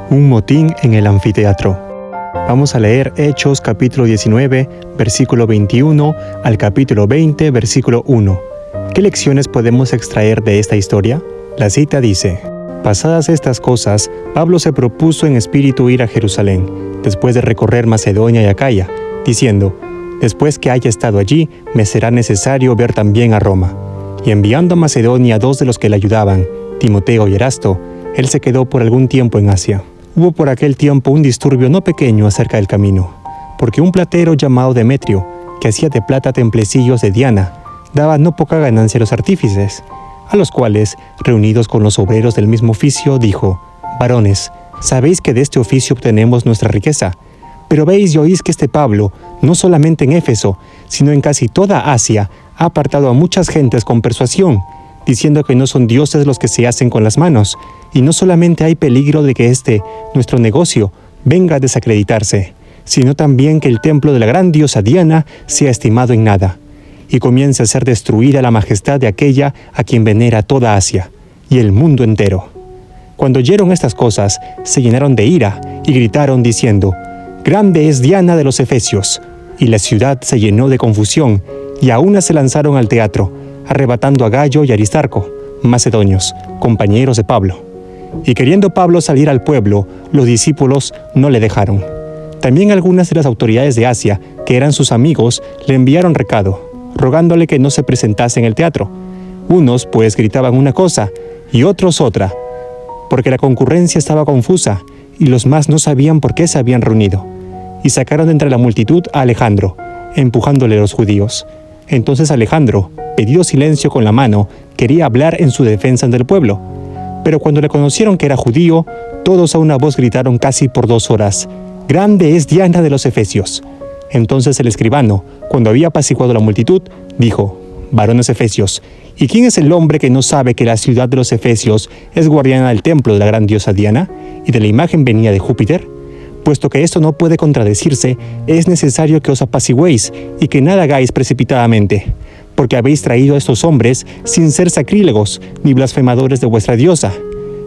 Un motín en el anfiteatro. Vamos a leer Hechos capítulo 19, versículo 21 al capítulo 20, versículo 1. ¿Qué lecciones podemos extraer de esta historia? La cita dice: Pasadas estas cosas, Pablo se propuso en espíritu ir a Jerusalén, después de recorrer Macedonia y Acaya, diciendo: Después que haya estado allí, me será necesario ver también a Roma. Y enviando a Macedonia a 2 de los que le ayudaban, Timoteo y Erasto, él se quedó por algún tiempo en Asia. Hubo por aquel tiempo un disturbio no pequeño acerca del camino, porque un platero llamado Demetrio, que hacía de plata templecillos de Diana, daba no poca ganancia a los artífices, a los cuales, reunidos con los obreros del mismo oficio, dijo: Varones, sabéis que de este oficio obtenemos nuestra riqueza, pero veis y oís que este Pablo, no solamente en Éfeso, sino en casi toda Asia, ha apartado a muchas gentes con persuasión, diciendo que no son dioses los que se hacen con las manos, y no solamente hay peligro de que nuestro negocio, venga a desacreditarse, sino también que el templo de la gran diosa Diana sea estimado en nada, y comience a ser destruida la majestad de aquella a quien venera toda Asia, y el mundo entero. Cuando oyeron estas cosas, se llenaron de ira, y gritaron diciendo: Grande es Diana de los Efesios. Y la ciudad se llenó de confusión, y a una se lanzaron al teatro, arrebatando a Gayo y Aristarco, macedonios, compañeros de Pablo. Y queriendo Pablo salir al pueblo, los discípulos no le dejaron. También algunas de las autoridades de Asia, que eran sus amigos, le enviaron recado, rogándole que no se presentase en el teatro. Unos pues gritaban una cosa, y otros otra, porque la concurrencia estaba confusa, y los más no sabían por qué se habían reunido. Y sacaron de entre la multitud a Alejandro, empujándole a los judíos. Entonces Alejandro, pidió silencio con la mano, quería hablar en su defensa ante el pueblo. Pero cuando le conocieron que era judío, todos a una voz gritaron casi por 2 horas: Grande es Diana de los Efesios. Entonces el escribano, cuando había apaciguado la multitud, dijo: Varones efesios, ¿y quién es el hombre que no sabe que la ciudad de los Efesios es guardiana del templo de la gran diosa Diana y de la imagen venida de Júpiter? Puesto que esto no puede contradecirse, es necesario que os apaciguéis y que nada hagáis precipitadamente, porque habéis traído a estos hombres sin ser sacrílegos ni blasfemadores de vuestra diosa.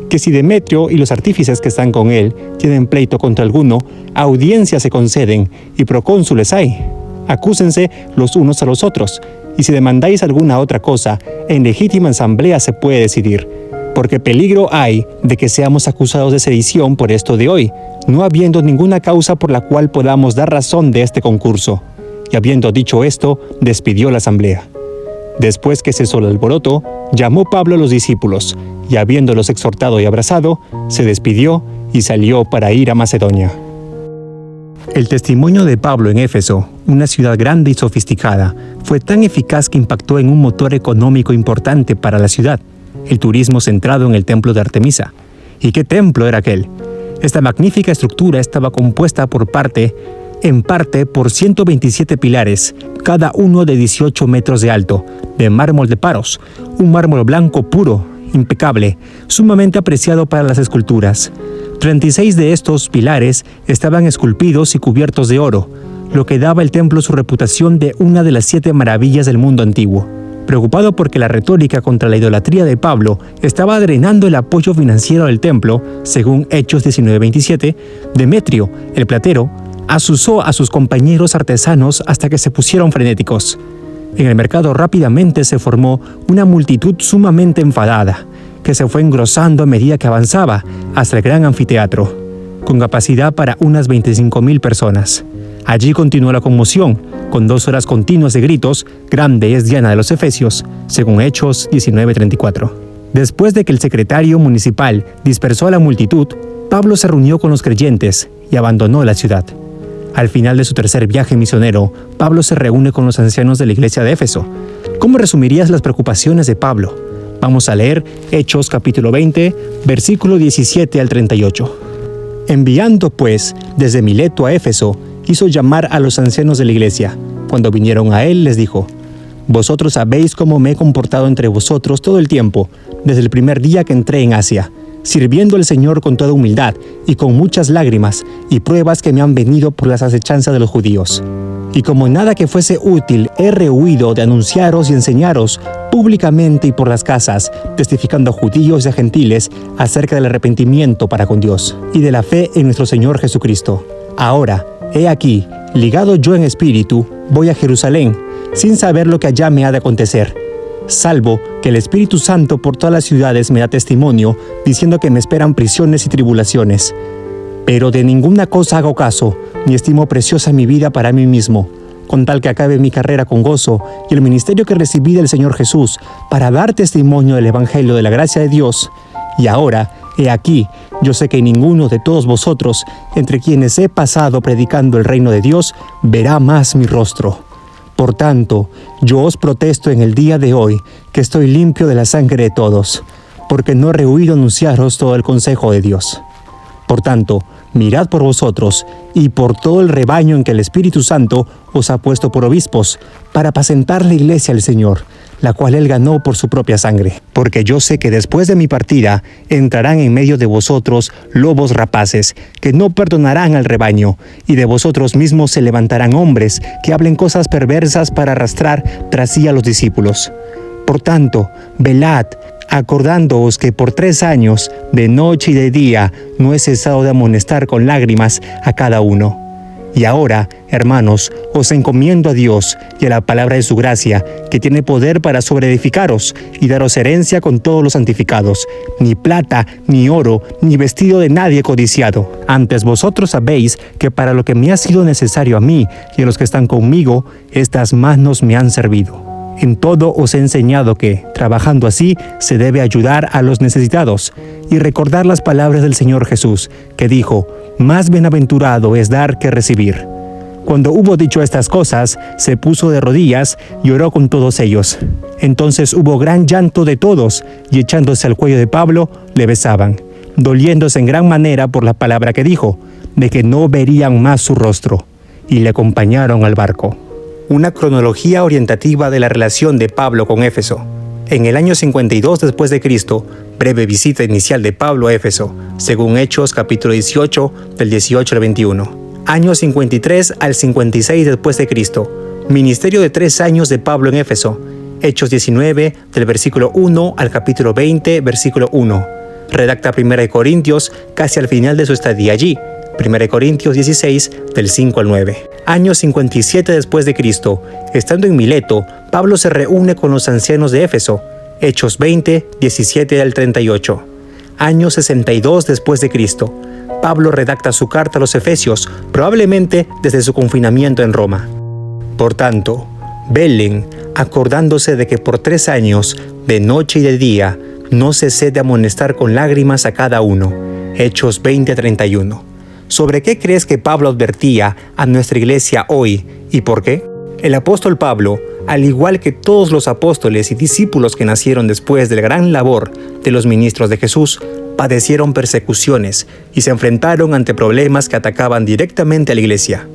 Que si Demetrio y los artífices que están con él tienen pleito contra alguno, audiencias se conceden y procónsules hay. Acúsense los unos a los otros, y si demandáis alguna otra cosa, en legítima asamblea se puede decidir. Porque peligro hay de que seamos acusados de sedición por esto de hoy, no habiendo ninguna causa por la cual podamos dar razón de este concurso. Y habiendo dicho esto, despidió la asamblea. Después que cesó el alboroto, llamó Pablo a los discípulos, y habiéndolos exhortado y abrazado, se despidió y salió para ir a Macedonia. El testimonio de Pablo en Éfeso, una ciudad grande y sofisticada, fue tan eficaz que impactó en un motor económico importante para la ciudad, el turismo centrado en el templo de Artemisa. ¿Y qué templo era aquel? Esta magnífica estructura estaba compuesta en parte por 127 pilares, cada uno de 18 metros de alto, de mármol de Paros, un mármol blanco puro, impecable, sumamente apreciado para las esculturas. 36 de estos pilares estaban esculpidos y cubiertos de oro, lo que daba al templo su reputación de una de las 7 maravillas del mundo antiguo. Preocupado porque la retórica contra la idolatría de Pablo estaba drenando el apoyo financiero del templo, según Hechos 19:27, Demetrio, el platero, asusó a sus compañeros artesanos hasta que se pusieron frenéticos. En el mercado rápidamente se formó una multitud sumamente enfadada, que se fue engrosando a medida que avanzaba hasta el gran anfiteatro, con capacidad para unas 25,000 personas. Allí continuó la conmoción, con 2 horas continuas de gritos: Grande es Diana de los Efesios, según Hechos 19:34. Después de que el secretario municipal dispersó a la multitud, Pablo se reunió con los creyentes y abandonó la ciudad. Al final de su tercer viaje misionero, Pablo se reúne con los ancianos de la iglesia de Éfeso. ¿Cómo resumirías las preocupaciones de Pablo? Vamos a leer Hechos capítulo 20, versículo 17 al 38. Enviando pues desde Mileto a Éfeso, hizo llamar a los ancianos de la iglesia. Cuando vinieron a él, les dijo: Vosotros sabéis cómo me he comportado entre vosotros todo el tiempo, desde el primer día que entré en Asia, sirviendo al Señor con toda humildad y con muchas lágrimas y pruebas que me han venido por las acechanzas de los judíos. Y como nada que fuese útil he rehuido de anunciaros y enseñaros públicamente y por las casas, testificando a judíos y a gentiles acerca del arrepentimiento para con Dios y de la fe en nuestro Señor Jesucristo. Ahora, he aquí, ligado yo en espíritu, voy a Jerusalén, sin saber lo que allá me ha de acontecer, salvo que el Espíritu Santo por todas las ciudades me da testimonio, diciendo que me esperan prisiones y tribulaciones. Pero de ninguna cosa hago caso, ni estimo preciosa mi vida para mí mismo, con tal que acabe mi carrera con gozo y el ministerio que recibí del Señor Jesús, para dar testimonio del Evangelio de la gracia de Dios. Y ahora, he aquí, yo sé que ninguno de todos vosotros, entre quienes he pasado predicando el reino de Dios, verá más mi rostro. Por tanto, yo os protesto en el día de hoy, que estoy limpio de la sangre de todos, porque no he rehuido anunciaros todo el consejo de Dios. Por tanto, mirad por vosotros y por todo el rebaño en que el Espíritu Santo os ha puesto por obispos, para apacentar la iglesia del Señor, la cual él ganó por su propia sangre. Porque yo sé que después de mi partida entrarán en medio de vosotros lobos rapaces, que no perdonarán al rebaño, y de vosotros mismos se levantarán hombres que hablen cosas perversas para arrastrar tras sí a los discípulos. Por tanto, velad, acordándoos que por 3 años, de noche y de día, no he cesado de amonestar con lágrimas a cada uno. Y ahora, hermanos, os encomiendo a Dios y a la palabra de su gracia, que tiene poder para sobreedificaros y daros herencia con todos los santificados. Ni plata, ni oro, ni vestido de nadie codiciado. Antes vosotros sabéis que para lo que me ha sido necesario a mí y a los que están conmigo, estas manos me han servido. En todo os he enseñado que, trabajando así, se debe ayudar a los necesitados, y recordar las palabras del Señor Jesús, que dijo: más bienaventurado es dar que recibir. Cuando hubo dicho estas cosas, se puso de rodillas y oró con todos ellos. Entonces hubo gran llanto de todos, y echándose al cuello de Pablo, le besaban, doliéndose en gran manera por la palabra que dijo, de que no verían más su rostro, y le acompañaron al barco. Una cronología orientativa de la relación de Pablo con Éfeso. En el año 52 después de Cristo, breve visita inicial de Pablo a Éfeso, según Hechos capítulo 18, del 18 al 21. Año 53 al 56 después de Cristo, ministerio de 3 años de Pablo en Éfeso, Hechos 19, del versículo 1 al capítulo 20, versículo 1. Redacta 1 Corintios casi al final de su estadía allí, 1 Corintios 16, del 5 al 9. Año 57 después de Cristo, estando en Mileto, Pablo se reúne con los ancianos de Éfeso, Hechos 20, 17 al 38. Año 62 después de Cristo, Pablo redacta su carta a los Efesios, probablemente desde su confinamiento en Roma. Por tanto, velen, acordándose de que por 3 años, de noche y de día, no cesé de amonestar con lágrimas a cada uno. Hechos 20, 31. ¿Sobre qué crees que Pablo advertía a nuestra iglesia hoy y por qué? El apóstol Pablo, al igual que todos los apóstoles y discípulos que nacieron después de la gran labor de los ministros de Jesús, padecieron persecuciones y se enfrentaron ante problemas que atacaban directamente a la iglesia.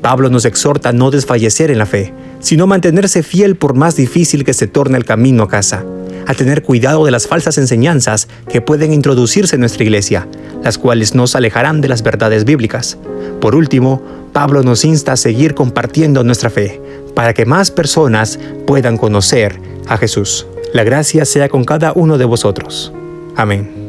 Pablo nos exhorta a no desfallecer en la fe, sino mantenerse fiel por más difícil que se torne el camino a casa, a tener cuidado de las falsas enseñanzas que pueden introducirse en nuestra iglesia, las cuales nos alejarán de las verdades bíblicas. Por último, Pablo nos insta a seguir compartiendo nuestra fe, para que más personas puedan conocer a Jesús. La gracia sea con cada uno de vosotros. Amén.